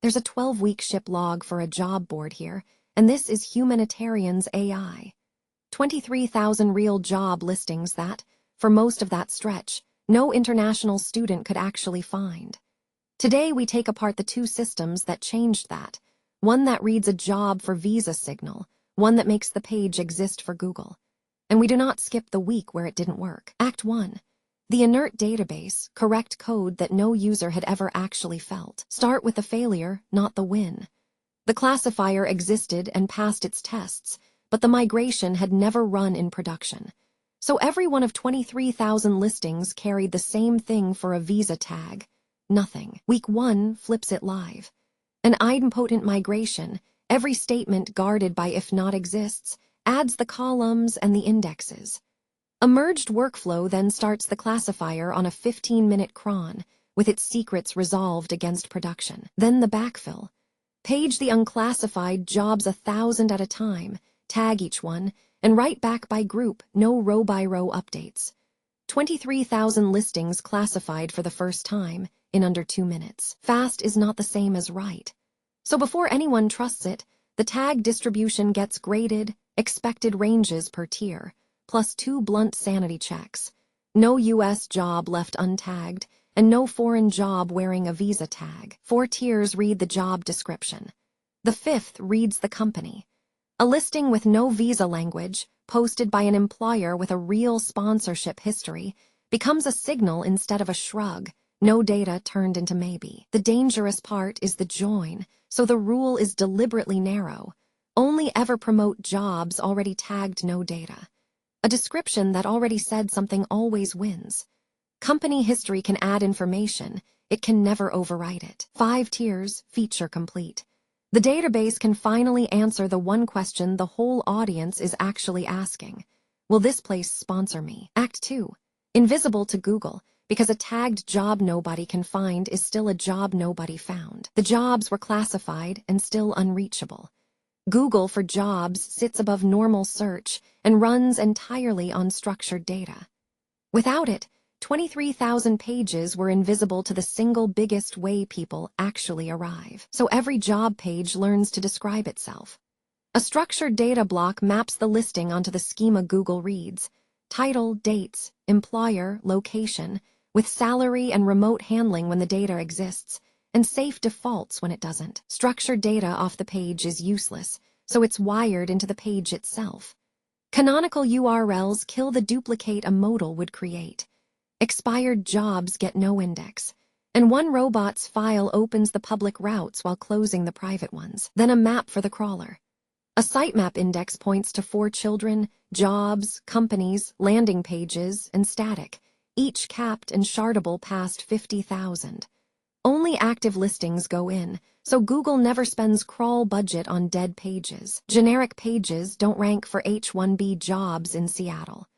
There's a 12-week ship log for a job board here, and this is Humanitarian's AI. 23,000 real job listings that, for most of that stretch, no international student could actually find. Today we take apart the two systems that changed that, one that reads a job for Visa Signal, one that makes the page exist for Google. And we do not skip the week where it didn't work. Act 1. The inert database, correct code that no user had ever actually felt. Start with the failure, not the win. The classifier existed and passed its tests, but the migration had never run in production. So every one of 23,000 listings carried the same thing for a Visa tag. Nothing. Week 1 flips it live. An idempotent migration, every statement guarded by if not exists, adds the columns and the indexes. A merged workflow then starts the classifier on a 15-minute cron, with its secrets resolved against production. Then the backfill. Page the unclassified jobs 1,000 at a time, tag each one, and write back by group, no row-by-row updates. 23,000 listings classified for the first time, in under 2 minutes. Fast is not the same as right. So before anyone trusts it, the tag distribution gets graded, expected ranges per tier, plus 2 blunt sanity checks. No U.S. job left untagged, and no foreign job wearing a Visa tag. 4 tiers read the job description. The 5th reads the company. A listing with no Visa language, posted by an employer with a real sponsorship history, becomes a signal instead of a shrug, no data turned into maybe. The dangerous part is the join, so the rule is deliberately narrow. Only ever promote jobs already tagged no data. A description that already said something always wins. Company history can add information, it can never overwrite it. 5 tiers, feature complete. The database can finally answer the one question the whole audience is actually asking. Will this place sponsor me? Act 2. Invisible to Google, because a tagged job nobody can find is still a job nobody found. The jobs were classified and still unreachable. Google for Jobs sits above normal search and runs entirely on structured data. Without it, 23,000 pages were invisible to the single biggest way people actually arrive. So every job page learns to describe itself. A structured data block maps the listing onto the schema Google reads: title, dates, employer, location, with salary and remote handling when the data exists, and safe defaults when it doesn't. Structured data off the page is useless, so it's wired into the page itself. Canonical URLs kill the duplicate a modal would create. Expired jobs get no index, and one robot's file opens the public routes while closing the private ones. Then a map for the crawler. A sitemap index points to 4 children, jobs, companies, landing pages, and static, each capped and shardable past 50,000. Only active listings go in, so Google never spends crawl budget on dead pages. Generic pages don't rank for H-1B jobs in Seattle.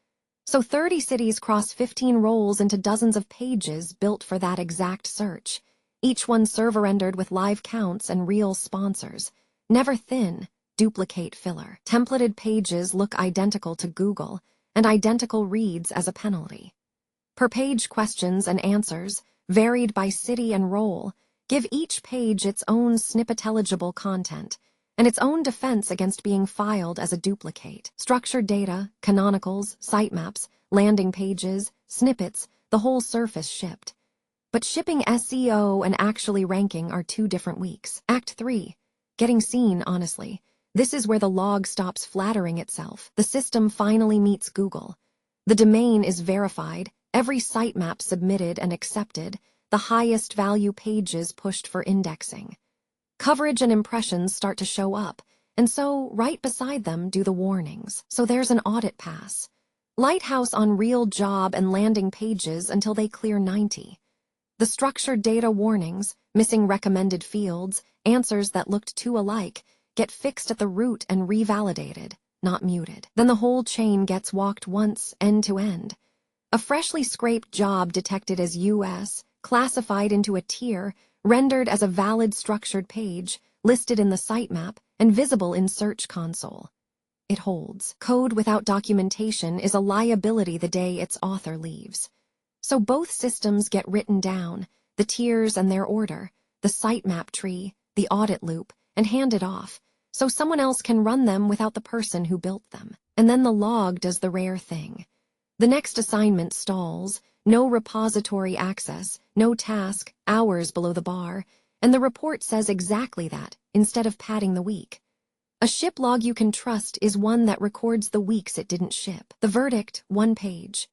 So 30 cities cross 15 roles into dozens of pages built for that exact search, each one server-rendered with live counts and real sponsors. Never thin, duplicate filler. Templated pages look identical to Google, and identical reads as a penalty. Per-page questions and answers, varied by city and role, give each page its own snippet-eligible content, and its own defense against being filed as a duplicate. Structured data, canonicals, sitemaps, landing pages, snippets, the whole surface shipped. But shipping SEO and actually ranking are 2 different weeks. Act 3. Getting seen, honestly. This is where the log stops flattering itself. The system finally meets Google. The domain is verified, every sitemap submitted and accepted, the highest value pages pushed for indexing. Coverage and impressions start to show up, and so right beside them do the warnings. So there's an audit pass. Lighthouse on real job and landing pages until they clear 90. The structured data warnings, missing recommended fields, answers that looked too alike, get fixed at the root and revalidated, not muted. Then the whole chain gets walked once, end to end. A freshly scraped job detected as US, classified into a tier, rendered as a valid structured page, listed in the sitemap, and visible in Search Console. It holds. Code without documentation is a liability the day its author leaves. So both systems get written down, the tiers and their order, the sitemap tree, the audit loop, and hand it off, so someone else can run them without the person who built them. And then the log does the rare thing. The next assignment stalls, no repository access, no task, hours below the bar, and the report says exactly that, instead of padding the week. A ship log you can trust is one that records the weeks it didn't ship. The verdict, 1 page.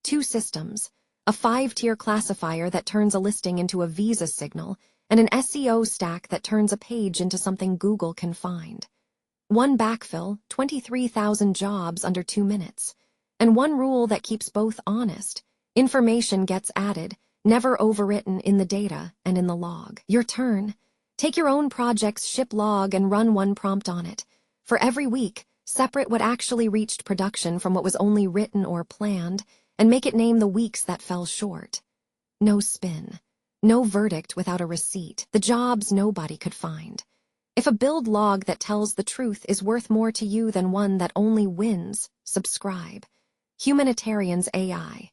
2 systems, a 5-tier classifier that turns a listing into a Visa signal, and an SEO stack that turns a page into something Google can find. 1 backfill, 23,000 jobs under 2 minutes. And 1 rule that keeps both honest. Information gets added, never overwritten in the data and in the log. Your turn. Take your own project's ship log and run 1 prompt on it. For every week, separate what actually reached production from what was only written or planned, and make it name the weeks that fell short. No spin. No verdict without a receipt. The jobs nobody could find. If a build log that tells the truth is worth more to you than one that only wins, subscribe. Humanitarian's AI.